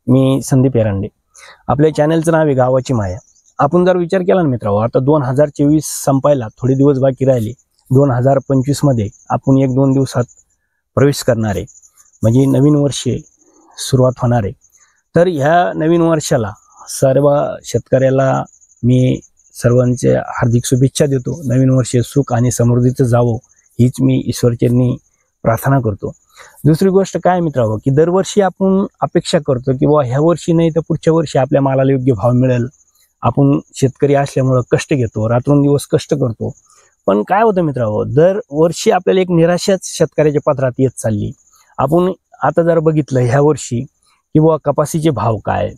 मी संदीप एरंडे. आपल्या चॅनलचं नाव आहे गावाची माया. आपण जर विचार केला ना मित्रांनो, आता 2024 संपायला थोडे दिवस बाकी राहिले. 2025 मध्ये आपण 1-2 दिवसात प्रवेश करणार आहे, म्हणजे नवीन वर्ष सुरुवात होणार आहे. तर ह्या नवीन वर्षाला सर्व शेतकऱ्याला मी सर्वांचे हार्दिक शुभेच्छा देतो. नवीन वर्ष सुख आणि समृद्धीचं जावो हीच मी ईश्वरचरणी प्रार्थना करतो. दुसरी गोष्ट काय मित्रांनो, की दरवर्षी आपण अपेक्षा करतो की बाबा ह्या वर्षी नाही तर पुढच्या वर्षी आपल्या मालाला योग्य भाव मिळेल. आपण शेतकरी असल्यामुळं कष्ट घेतो, रात्रंदिवस कष्ट करतो. पण काय होतं मित्रांनो, दरवर्षी आपल्याला एक निराशाच शेतकऱ्याच्या पदरात येत चालली. आपण आता जर बघितलं ह्या वर्षी की बाबा कपाशीचे भाव काय,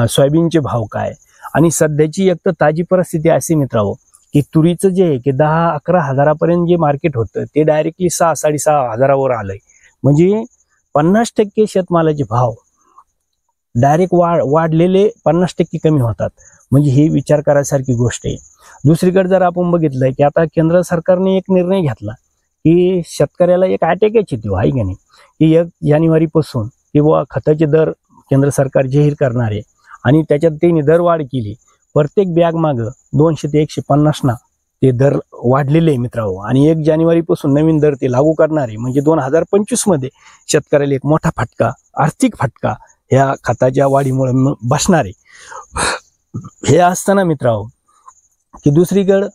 सोयाबीनचे भाव काय, आणि सध्याची एक तर ताजी परिस्थिती अशी मित्रांनो की तुरीचं जे आहे की 10-11 हजारापर्यंत जे मार्केट होतं ते डायरेक्टली 6-6.5 हजारावर आलंय. म्हणजे 50% शेतमालाचे भाव डायरेक्ट वाढलेले 50% कमी होतात. म्हणजे ही विचार करायसारखी गोष्ट आहे. दुसरीकडे जर आपण बघितलं की आता केंद्र सरकारने एक निर्णय घेतला की शेतकऱ्याला एक अटॅकच येतो आहे की नाही, की 1 जानेवारीपासून किंवा खताचे दर केंद्र सरकार जाहीर करणार आहे आणि त्याच्यात त्यांनी दर वाढ केली. प्रत्येक बॅग मागं 200 ते 150 ना ते दर वाढलेले आहे मित्रांनो. आणि 1 जानेवारीपासून नवीन दर ते लागू करणार आहे. म्हणजे 2025 मध्ये शेतकऱ्याला एक मोठा फटका, आर्थिक फटका ह्या खताच्या वाढीमुळे बसणार आहे. हे असताना मित्रांनो की दुसरीकडे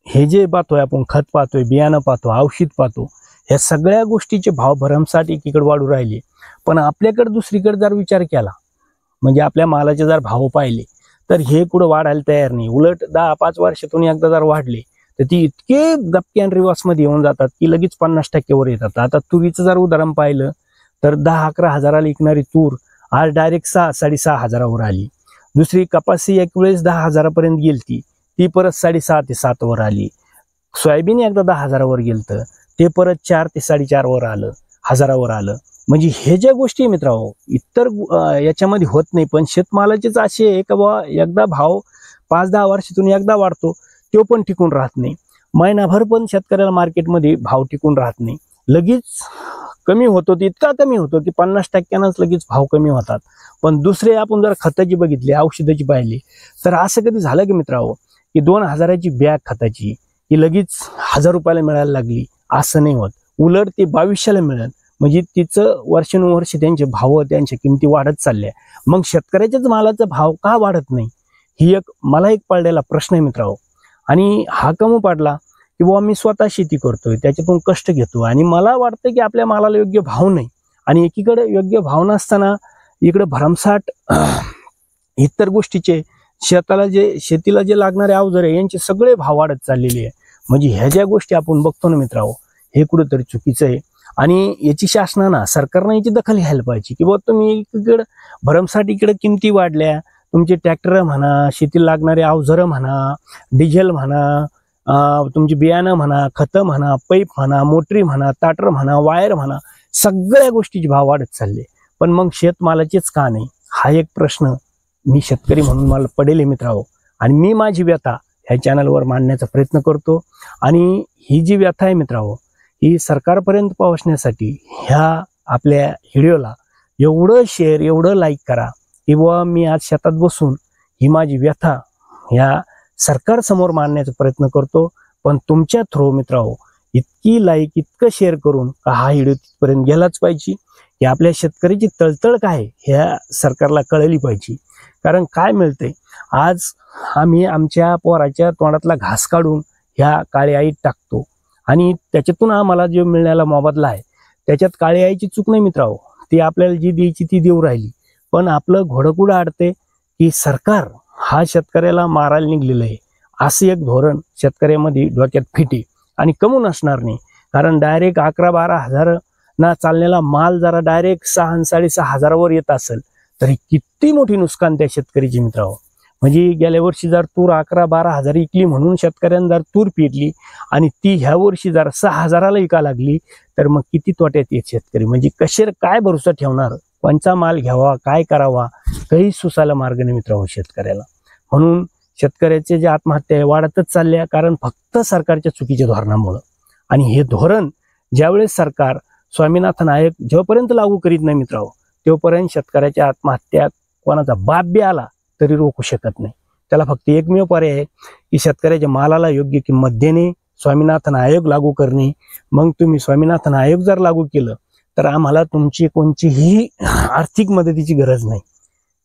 हे जे पाहतोय आपण, खत पाहतोय, बियाणं पाहतो, औषध पाहतो, ह्या सगळ्या गोष्टीचे भाव भरमसाठ एकीकडे वाढू राहिले. पण आपल्याकडे दुसरीकडे जर विचार केला, म्हणजे आपल्या मालाचे जर भाव पाहिले तर हे कुठं वाढायला तयार नाही. उलट 10-5 वर्षातून एकदा जर वाढले तर ती इतके गप्पी रिवर्समध्ये येऊन जातात की लगेच 50% वर येतात. आता तुरीचं जर उदाहरण पाहिलं तर 10-11 हजाराला विकणारी तूर आज डायरेक्ट 6-6.5 हजारावर आली. दुसरी कपाशी एक वेळेस 10 हजारापर्यंत गेलती, ती परत 6.5 ते 7 वर आली. सोयाबीन एकदा 10 हजारावर गेलतं, ते परत 4 ते 4.5 वर आलं, हजारावर आलं. म्हणजे हे ज्या गोष्टी मित्रांनो इतर याच्यामध्ये होत नाही, पण शेतमालाचेच असे आहे का बाबा एकदा भाव 5-10 वर्षातून एकदा वाढतो, तो पण टिकून राहत नाही. महिनाभर पण शेतकऱ्याला मार्केटमध्ये भाव टिकून राहत नाही. लगेच कमी होतो, इतका कमी होतो की 50%नंच लगेच भाव कमी होतात. पण दुसरे आपण जर खताची बघितली, औषधाची पाहिली, तर असं कधी झालं की मित्रांनो की 2 हजाराची बॅग खताची की लगेच 1000 रुपयाला मिळायला लागली, असं नाही होत. उलट ते 2200ला मिळेल. म्हणजे तिचं वर्षानुवर्ष त्यांचे भाव, त्यांच्या किमती वाढत चालल्या. मग शेतकऱ्याच्याच मालाचा भाव का वाढत नाही, ही मला एक पडलेला प्रश्न आहे मित्रांनो. आणि हा कमी पडला की बाबा मी स्वतः शेती करतोय, त्याच्यातून कष्ट घेतो आणि मला वाटतं की आपल्या मालाला योग्य भाव नाही, आणि एकीकडे योग्य भाव नसताना इकडे भरमसाठ इतर गोष्टीचे शेतीला जे लागणारे अवजार आहे यांचे सगळे भाव वाढत चाललेले आहे. म्हणजे ह्या ज्या गोष्टी आपण बघतो ना मित्रांनो, हे कुठेतरी चुकीचं आहे. आणि याची शासनानं, सरकारनं याची दखल घ्यायला पाहिजे की बाबा तुम्ही इकडे भरमसाठ इकडे किमती वाढल्या, तुमचे ट्रॅक्टर म्हणा, शेतीला लागणारे अवजारं म्हणा, डिझेल म्हणा, तुमची बियाणं म्हणा, खतं म्हणा, पैप म्हणा, मोटरी म्हणा, ताटर म्हणा, वायर म्हणा, सगळ्या गोष्टीचे भाव वाढत चालले. पण मग शेतमालाचेच का नाही, हा एक प्रश्न मी शेतकरी म्हणून मला पडेल मित्रांनो. आणि मी माझी व्यथा ह्या चॅनलवर मांडण्याचा प्रयत्न करतो. आणि ही जी व्यथा आहे मित्रांनो ही सरकारपर्यंत पोहोचण्यासाठी ह्या आपल्या व्हिडिओला एवढं शेअर, एवढं लाईक करा की बाबा मी आज शेतात बसून ही माझी व्यथा ह्या सरकारसमोर मांडण्याचा प्रयत्न करतो. पण तुमच्या थ्रू मित्रांनो इतकी लाईक, इतकं शेअर करून हा व्हिडिओ तिथपर्यंत गेलाच पाहिजे की आपल्या शेतकऱ्याची तळतळ काय ह्या सरकारला कळली पाहिजे. कारण काय मिळतंय, आज आम्ही आमच्या पोराच्या तोंडातला घास काढून ह्या काळी आईत टाकतो आणि त्याच्यातून आम्हाला जो मिळण्याला मोबदला आहे त्याच्यात काळी आईची चूक नाही मित्रांनो, ती आपल्याला जी द्यायची ती देऊ राहिली. पण आपलं घोडं कुठं अडते की सरकार हा शेतकऱ्याला मारायला निघलेलं आहे, असं एक धोरण शेतकऱ्यामध्ये डोक्यात फिटे आणि कमून असणार नाही. कारण डायरेक्ट 11-12 हजार ना चाललेला माल जरा डायरेक्ट 6-6.5 हजारावर येत असेल तरी किती मोठी नुकसान त्या शेतकरीची मित्रांनो. म्हणजे गेल्या वर्षी जर तूर 11-12 हजार विकली म्हणून शेतकऱ्यांनी जर तूर पेरली आणि ती ह्या वर्षी जर 6 हजाराला विका लागली तर मग किती तोट्यात येत शेतकरी. म्हणजे कशा काय भरोसा ठेवणार, कोणचा माल घ्यावा, काय करावा, काही सुसायला मार्ग नाही मित्रांनो शेतकऱ्याला. म्हणून शेतकऱ्याचे जे आत्महत्या वाढतच चालल्या, कारण फक्त सरकारच्या चुकीच्या धोरणामुळे. आणि हे धोरण ज्यावेळेस सरकार स्वामीनाथन आयोग जेव्हापर्यंत लागू करीत नाही मित्रांनो तोपर्यंत शेतकऱ्याच्या आत्महत्या कोणाचा बाप बी आला तरी रोखू शकत नाही. त्याला फक्त एकमेव पर्याय आहे की शेतकऱ्याच्या मालाला योग्य किंमत देणे, स्वामीनाथन आयोग लागू करणे. मग तुम्ही स्वामीनाथन आयोग जर लागू केलं तर आम्हाला तुमची कोणतीही आर्थिक मदतीची गरज नाही.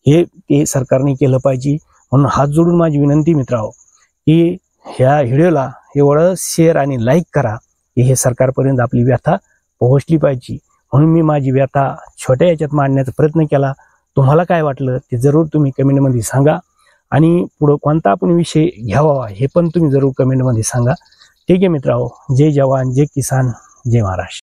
हे ते सरकारने केलं पाहिजे. म्हणून हात जोडून माझी विनंती मित्रांनो की ह्या व्हिडिओला एवढं शेअर आणि लाईक करा की हे सरकारपर्यंत आपली व्यथा पोहोचली पाहिजे. म्हणून मी माझी व्यथा छोट्या याच्यात मांडण्याचा प्रयत्न केला. तुम्हाला काय वाटलं ते जरूर तुम्ही कमेंटमध्ये सांगा आणि पुढं कोणता आपण विषय घ्यावा हे पण तुम्ही जरूर कमेंटमध्ये सांगा. ठीक आहे मित्रांनो, जय जवान, जय किसान, जय महाराष्ट्र.